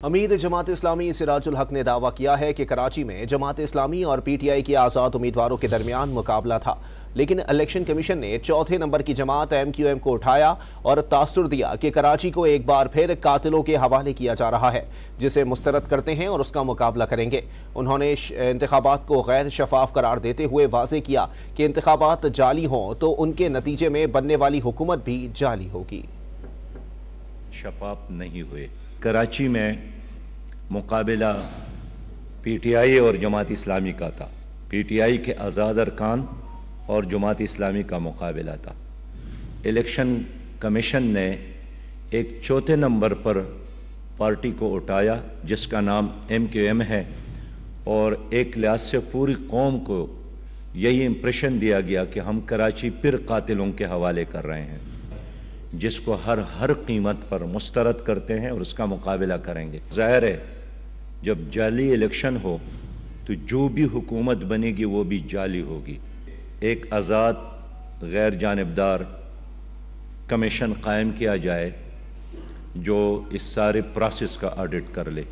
अमीर जमात इस्लामी सिराजुल हक ने दावा किया है कि कराची में जमात इस्लामी और पीटीआई के आज़ाद उम्मीदवारों के दरमियान मुकाबला था, लेकिन इलेक्शन कमीशन ने चौथे नंबर की जमात एमक्यूएम को उठाया और तासुर दिया कि कराची को एक बार फिर कातिलों के हवाले किया जा रहा है, जिसे मुस्तरद करते हैं और उसका मुकाबला करेंगे। उन्होंने इंतखाबात को गैर शफाफ करार देते हुए वाज़ेह किया कि इंतखाबात जाली हों तो उनके नतीजे में बनने वाली हुकूमत भी जाली होगी। शफाफ नहीं हुए। कराची में मुकाबला पीटीआई और जमात इस्लामी का था। पीटीआई के आज़ाद अरकान और जमात इस्लामी का मुकाबला था। इलेक्शन कमीशन ने एक चौथे नंबर पर पार्टी को उठाया जिसका नाम एमक्यूएम है, और एक लिहाज से पूरी कौम को यही इम्प्रेशन दिया गया कि हम कराची फिर कातिलों के हवाले कर रहे हैं, जिसको हर कीमत पर मुस्तरद करते हैं और उसका मुकाबला करेंगे। ज़ाहिर है जब जाली इलेक्शन हो तो जो भी हुकूमत बनेगी वो भी जाली होगी। एक आज़ाद गैर जानिबदार कमीशन कायम किया जाए जो इस सारे प्रोसेस का ऑडिट कर ले।